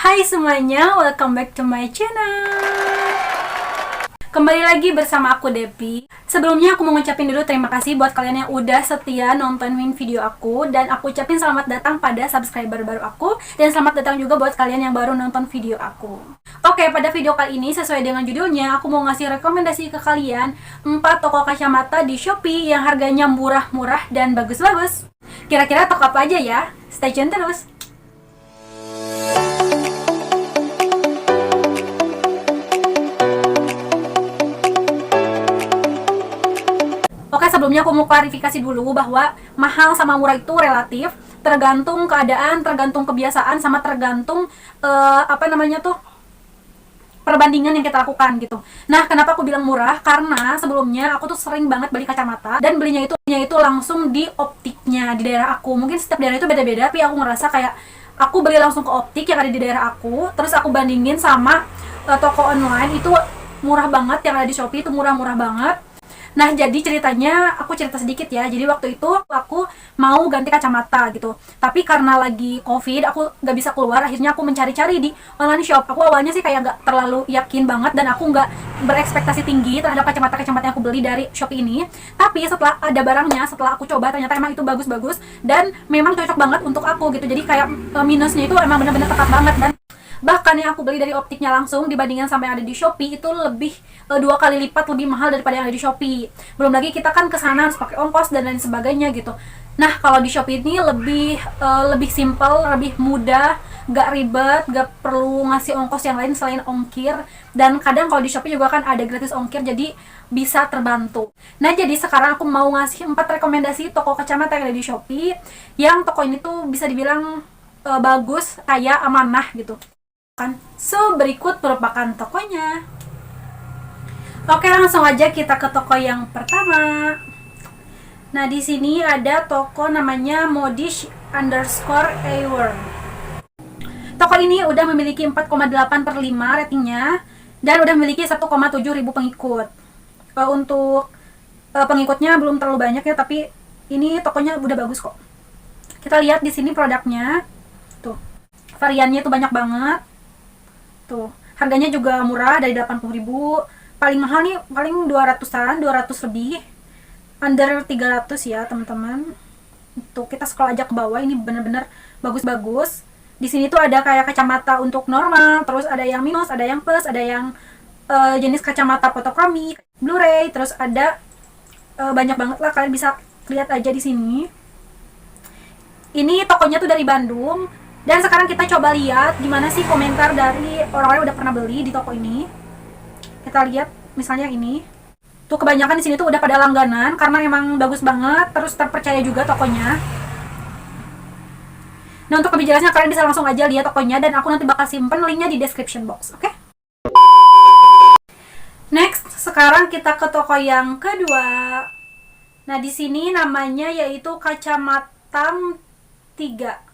Hai semuanya, welcome back to my channel. Kembali lagi bersama aku Depi. Sebelumnya aku mau ngucapin dulu terima kasih buat kalian yang udah setia nontonin video aku. Dan aku ucapin selamat datang pada subscriber baru aku. Dan selamat datang juga buat kalian yang baru nonton video aku. Oke, pada video kali ini sesuai dengan judulnya, aku mau ngasih rekomendasi ke kalian 4 toko kacamata di Shopee yang harganya murah-murah dan bagus-bagus. Kira-kira toko apa aja ya? Stay tune terus. Oke, sebelumnya aku mau klarifikasi dulu bahwa mahal sama murah itu relatif, tergantung keadaan, tergantung kebiasaan, sama tergantung perbandingan yang kita lakukan gitu. Nah, kenapa aku bilang murah? Karena sebelumnya aku tuh sering banget beli kacamata dan belinya itu langsung di optiknya di daerah aku. Mungkin setiap daerah itu beda-beda, tapi aku ngerasa kayak aku beli langsung ke optik yang ada di daerah aku, terus aku bandingin sama toko online itu murah banget, yang ada di Shopee itu murah-murah banget. Nah, jadi ceritanya, aku cerita sedikit ya. Jadi waktu itu aku mau ganti kacamata gitu. Tapi karena lagi COVID, aku nggak bisa keluar. Akhirnya aku mencari-cari di online shop. Aku awalnya sih kayak nggak terlalu yakin banget, dan aku nggak berekspektasi tinggi terhadap kacamata-kacamata yang aku beli dari Shopee ini. Tapi setelah ada barangnya, setelah aku coba, ternyata emang itu bagus-bagus. Dan memang cocok banget untuk aku gitu. Jadi kayak minusnya itu emang bener-bener tepat banget. Dan bahkan yang aku beli dari optiknya langsung dibandingkan sama yang ada di Shopee itu lebih 2 kali lipat lebih mahal daripada yang ada di Shopee. Belum lagi kita kan kesana harus pakai ongkos dan lain sebagainya gitu. Nah, kalau di Shopee ini lebih simple, lebih mudah, gak ribet, gak perlu ngasih ongkos yang lain selain ongkir. Dan kadang kalau di Shopee juga kan ada gratis ongkir, jadi bisa terbantu. Nah, jadi sekarang aku mau ngasih 4 rekomendasi toko kacamata yang ada di Shopee, yang toko ini tuh bisa dibilang bagus, kayak amanah gitu. So, berikut merupakan tokonya. Oke, langsung aja kita ke toko yang pertama. Nah, di sini ada toko namanya Modish_Eyewear. Toko ini udah memiliki 4,8/5 ratingnya dan udah memiliki 1,7 ribu pengikut. Untuk pengikutnya belum terlalu banyak ya, tapi ini tokonya udah bagus kok. Kita lihat di sini produknya. Tuh. Variannya tuh banyak banget. Tuh, harganya juga murah dari 80.000. Paling mahal nih paling 200-an, 200 lebih. Under 300 ya, teman-teman. Tuh, kita scroll aja ke bawah, ini bener-bener bagus-bagus. Di sini tuh ada kayak kacamata untuk normal, terus ada yang minus, ada yang plus, ada yang jenis kacamata fotokromi, Blu-ray, terus ada banyak banget lah, kalian bisa lihat aja di sini. Ini tokonya tuh dari Bandung. Dan sekarang kita coba lihat gimana sih komentar dari orang-orang yang udah pernah beli di toko ini. Kita lihat misalnya ini. Tuh kebanyakan di sini tuh udah pada langganan karena emang bagus banget, terus terpercaya juga tokonya. Nah, untuk lebih jelasnya kalian bisa langsung aja lihat tokonya, dan aku nanti bakal simpen linknya di description box, oke? Next, sekarang kita ke toko yang kedua. Nah, di sini namanya yaitu Kacamata 3.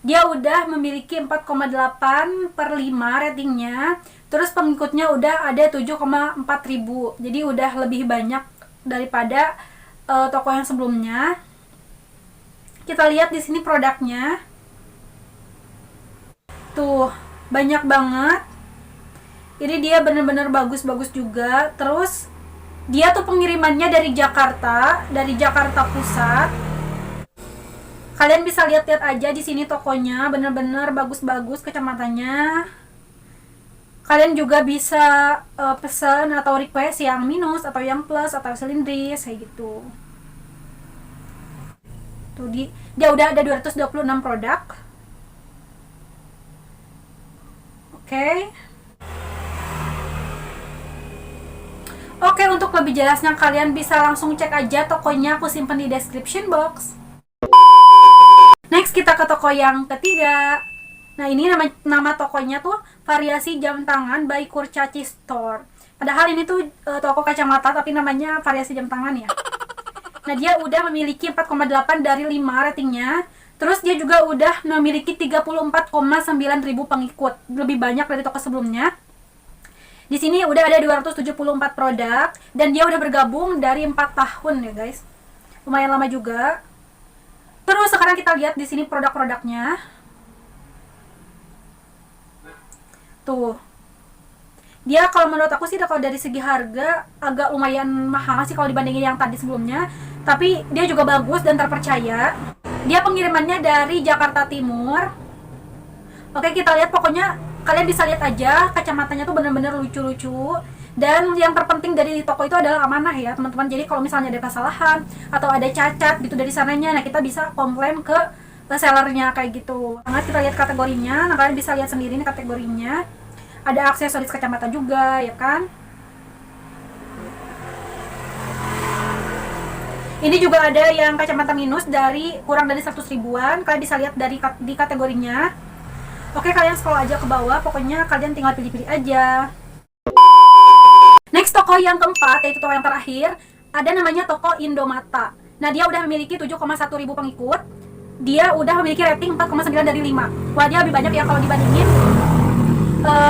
Dia udah memiliki 4,8/5 ratingnya. Terus pengikutnya udah ada 7,4 ribu. Jadi udah lebih banyak daripada toko yang sebelumnya. Kita lihat di sini produknya. Tuh, banyak banget. Ini dia bener-bener bagus-bagus juga. Terus dia tuh pengirimannya dari Jakarta Pusat. Kalian bisa lihat-lihat aja di sini tokonya, bener-bener bagus-bagus kacamatanya. Kalian juga bisa pesan atau request yang minus atau yang plus atau silindris kayak gitu. Tuh, dia udah ada 226 produk. Oke. Oke, untuk lebih jelasnya kalian bisa langsung cek aja tokonya, aku simpan di description box. Next, kita ke toko yang ketiga. Nah, ini nama tokonya tuh Variasi Jam Tangan by Kurcaci Store. Padahal ini tuh toko kacamata, tapi namanya Variasi Jam Tangan ya. Nah, dia udah memiliki 4,8 dari 5 ratingnya. Terus dia juga udah memiliki 34,9 ribu pengikut. Lebih banyak dari toko sebelumnya. Di sini udah ada 274 produk. Dan dia udah bergabung dari 4 tahun ya guys. Lumayan lama juga. Terus sekarang kita lihat di sini produk-produknya. Tuh. Dia kalau menurut aku sih kalau dari segi harga agak lumayan mahal sih kalau dibandingin yang tadi sebelumnya. Tapi dia juga bagus dan terpercaya. Dia pengirimannya dari Jakarta Timur. Oke, kita lihat, pokoknya kalian bisa lihat aja kacamatanya tuh bener-bener lucu-lucu. Dan yang terpenting dari toko itu adalah amanah ya teman-teman. Jadi kalau misalnya ada kesalahan atau ada cacat gitu dari sananya, nah kita bisa komplain ke sellernya kayak gitu. Nah, kita lihat kategorinya. Nah, kalian bisa lihat sendiri nih kategorinya. Ada aksesoris kacamata juga ya kan. Ini juga ada yang kacamata minus dari kurang dari 100 ribuan. Kalian bisa lihat di kategorinya. Oke, kalian scroll aja ke bawah. Pokoknya kalian tinggal pilih-pilih aja. Next, toko yang keempat, yaitu toko yang terakhir, ada namanya toko Indomata. Nah, dia udah memiliki 7,1 ribu pengikut. Dia udah memiliki rating 4,9 dari 5. Wah, dia lebih banyak ya kalau dibandingin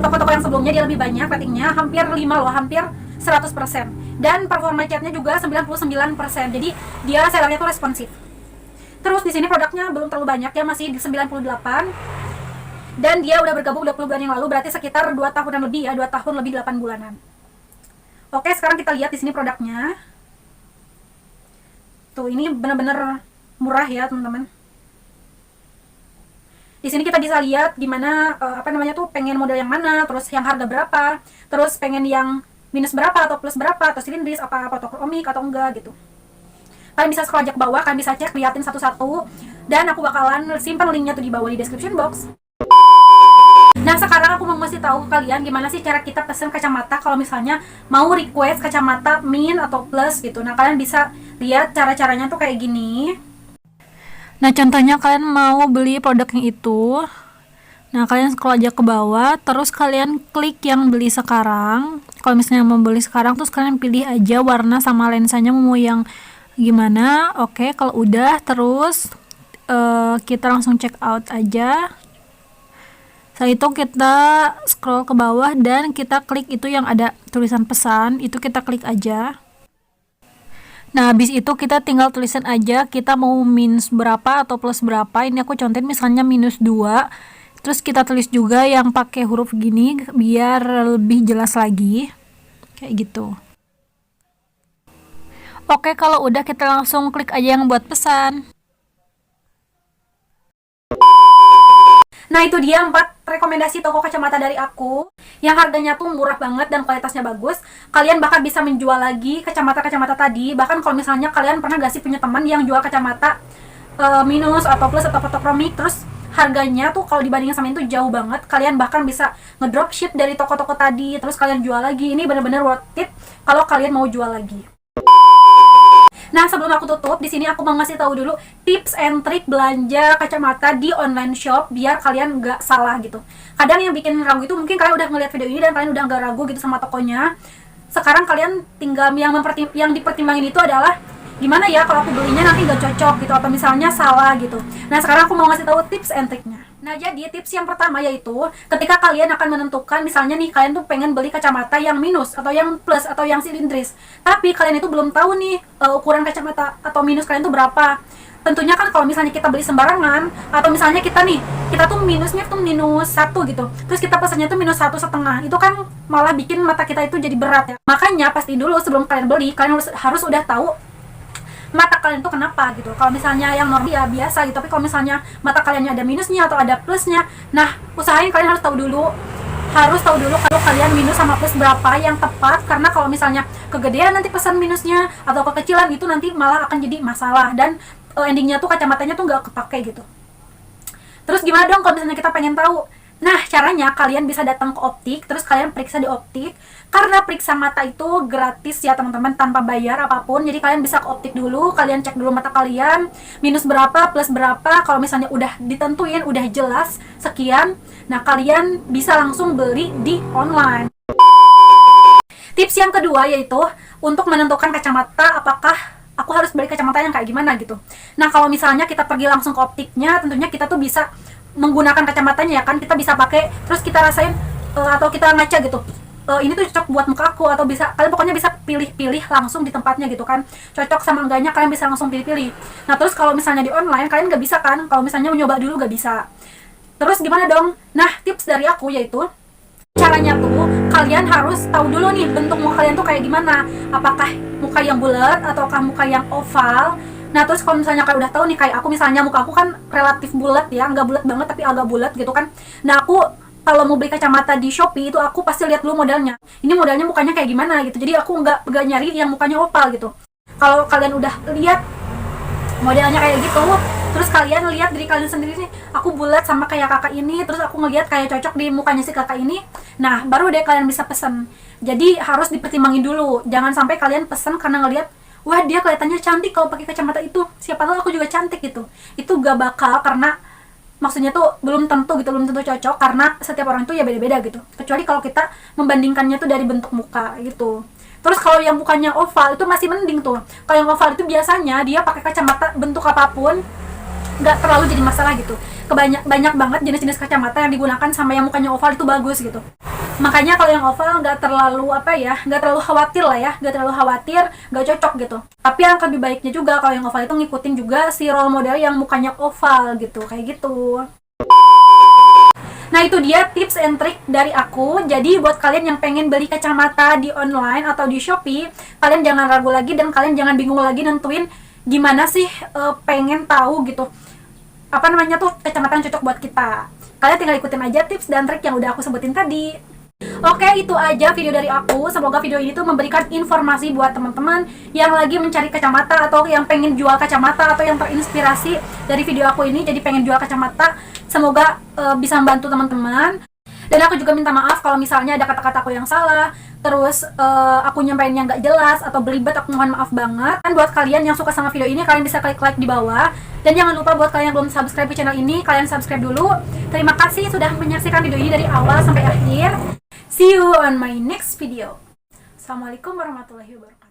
toko-toko yang sebelumnya. Dia lebih banyak ratingnya, hampir 5 loh, hampir 100%. Dan performa chatnya juga 99%. Jadi dia sellernya tuh responsif. Terus di sini produknya belum terlalu banyak ya, masih di 98. Dan dia udah bergabung 20 bulan yang lalu, berarti sekitar 2 tahunan lebih ya, 2 tahun lebih 8 bulanan. Oke, sekarang kita lihat di sini produknya. Tuh, ini bener-bener murah ya teman-teman. Di sini kita bisa lihat gimana pengen model yang mana, terus yang harga berapa, terus pengen yang minus berapa atau plus berapa, atau silindris apa fotokromik atau enggak gitu. Kalian bisa scroll aja ke bawah, kalian bisa cek, liatin satu-satu, dan aku bakalan simpan linknya tuh di bawah di description box. Nah, sekarang aku mau ngasih tahu ke kalian gimana sih cara kita pesen kacamata kalau misalnya mau request kacamata min atau plus gitu. Nah, kalian bisa lihat cara-caranya tuh kayak gini. Nah, contohnya kalian mau beli produknya itu. Nah, kalian scroll aja ke bawah, terus kalian klik yang beli sekarang. Kalau misalnya mau beli sekarang, terus kalian pilih aja warna sama lensanya mau yang gimana. Oke, kalau udah, terus kita langsung check out aja. Setelah itu kita scroll ke bawah dan kita klik itu yang ada tulisan pesan, itu kita klik aja. Nah, habis itu kita tinggal tulisan aja kita mau minus berapa atau plus berapa. Ini aku contohin misalnya minus 2. Terus kita tulis juga yang pakai huruf gini biar lebih jelas lagi. Kayak gitu. Oke, kalau udah kita langsung klik aja yang buat pesan. Nah, itu dia 4 rekomendasi toko kacamata dari aku yang harganya tuh murah banget dan kualitasnya bagus. Kalian bahkan bisa menjual lagi kacamata-kacamata tadi. Bahkan kalau misalnya kalian pernah gak sih punya teman yang jual kacamata minus atau plus atau fotokromik, terus harganya tuh kalau dibandingin sama itu jauh banget. Kalian bahkan bisa ngedropship dari toko-toko tadi, terus kalian jual lagi. Ini bener-bener worth it kalau kalian mau jual lagi. Nah, sebelum aku tutup, di sini aku mau ngasih tahu dulu tips and trik belanja kacamata di online shop biar kalian nggak salah gitu. Kadang yang bikin ragu itu mungkin kalian udah ngeliat video ini dan kalian udah nggak ragu gitu sama tokonya. Sekarang kalian tinggal yang dipertimbangin itu adalah gimana ya kalau aku belinya nanti nggak cocok gitu atau misalnya salah gitu. Nah, sekarang aku mau ngasih tahu tips and triknya. Nah, jadi tips yang pertama yaitu ketika kalian akan menentukan misalnya nih kalian tuh pengen beli kacamata yang minus atau yang plus atau yang silindris, tapi kalian itu belum tahu nih ukuran kacamata atau minus kalian tuh berapa. Tentunya kan kalau misalnya kita beli sembarangan atau misalnya kita tuh minusnya tuh minus 1 gitu, terus kita pesannya tuh minus 1,5, itu kan malah bikin mata kita itu jadi berat ya. Makanya pasti dulu sebelum kalian beli, kalian harus udah tahu mata kalian tuh kenapa gitu. Kalau misalnya yang normal ya biasa gitu, tapi kalau misalnya mata kalian ada minusnya atau ada plusnya, nah usahain kalian harus tahu dulu kalau kalian minus sama plus berapa yang tepat, karena kalau misalnya kegedean nanti pesan minusnya atau kekecilan itu nanti malah akan jadi masalah dan endingnya tuh kacamatanya tuh nggak kepake gitu. Terus gimana dong kalau misalnya kita pengen tahu? Nah, caranya kalian bisa datang ke optik, terus kalian periksa di optik. Karena periksa mata itu gratis ya teman-teman, tanpa bayar apapun. Jadi kalian bisa ke optik dulu, kalian cek dulu mata kalian, minus berapa, plus berapa. Kalau misalnya udah ditentuin, udah jelas sekian, nah kalian bisa langsung beli di online. Tips yang kedua yaitu untuk menentukan kacamata, apakah aku harus beli kacamata yang kayak gimana gitu. Nah, kalau misalnya kita pergi langsung ke optiknya, tentunya kita tuh bisa menggunakan kacamatanya ya kan, kita bisa pakai terus kita rasain atau kita ngaca gitu, ini tuh cocok buat muka aku atau bisa, kalian pokoknya bisa pilih-pilih langsung di tempatnya gitu kan, cocok sama enggaknya kalian bisa langsung pilih-pilih. Nah, terus kalau misalnya di online kalian nggak bisa kan, kalau misalnya mencoba dulu nggak bisa. Terus gimana dong? Nah, tips dari aku yaitu Caranya tuh kalian harus tahu dulu nih bentuk muka kalian tuh kayak gimana, apakah muka yang bulat ataukah muka yang oval. Nah terus kalau misalnya kalian udah tahu nih, kayak aku misalnya muka aku kan relatif bulat ya, nggak bulat banget tapi agak bulat gitu kan. Nah aku kalau mau beli kacamata di Shopee itu aku pasti lihat dulu modelnya, ini modelnya mukanya kayak gimana gitu. Jadi aku nggak nyari yang mukanya oval gitu. Kalau kalian udah lihat modelnya kayak gitu, terus kalian lihat diri kalian sendiri nih, aku bulat sama kayak kakak ini, terus aku ngelihat kayak cocok di mukanya si kakak ini, nah baru deh kalian bisa pesen. Jadi harus dipertimbangin dulu, jangan sampai kalian pesen karena ngelihat wah dia kelihatannya cantik kalau pakai kacamata itu, siapa tahu aku juga cantik gitu. Itu gak bakal, karena maksudnya tuh belum tentu gitu, belum tentu cocok, karena setiap orang itu ya beda-beda gitu, kecuali kalau kita membandingkannya tuh dari bentuk muka gitu. Terus kalau yang mukanya oval itu masih mending tuh. Kalau yang oval itu biasanya dia pakai kacamata bentuk apapun nggak terlalu jadi masalah gitu. Banyak banget jenis-jenis kacamata yang digunakan sama yang mukanya oval itu bagus gitu. Makanya kalau yang oval nggak terlalu nggak terlalu khawatir lah ya, nggak terlalu khawatir, nggak cocok gitu. Tapi yang lebih baiknya juga kalau yang oval itu ngikutin juga si role model yang mukanya oval gitu, kayak gitu. Nah itu dia tips and trick dari aku. Jadi buat kalian yang pengen beli kacamata di online atau di Shopee, kalian jangan ragu lagi dan kalian jangan bingung lagi nentuin gimana sih, pengen tahu gitu apa namanya tuh kacamata yang cocok buat kita. Kalian tinggal ikutin aja tips dan trik yang udah aku sebutin tadi. Oke, itu aja video dari aku. Semoga video ini tuh memberikan informasi buat teman-teman yang lagi mencari kacamata atau yang pengen jual kacamata atau yang terinspirasi dari video aku ini jadi pengen jual kacamata. Semoga bisa membantu teman-teman. Dan aku juga minta maaf kalau misalnya ada kata-kata aku yang salah, terus aku nyampeinnya nggak jelas atau belibet, aku mohon maaf banget. Dan buat kalian yang suka sama video ini, kalian bisa klik like di bawah. Dan jangan lupa buat kalian yang belum subscribe di channel ini, kalian subscribe dulu. Terima kasih sudah menyaksikan video ini dari awal sampai akhir. See you on my next video. Assalamualaikum warahmatullahi wabarakatuh.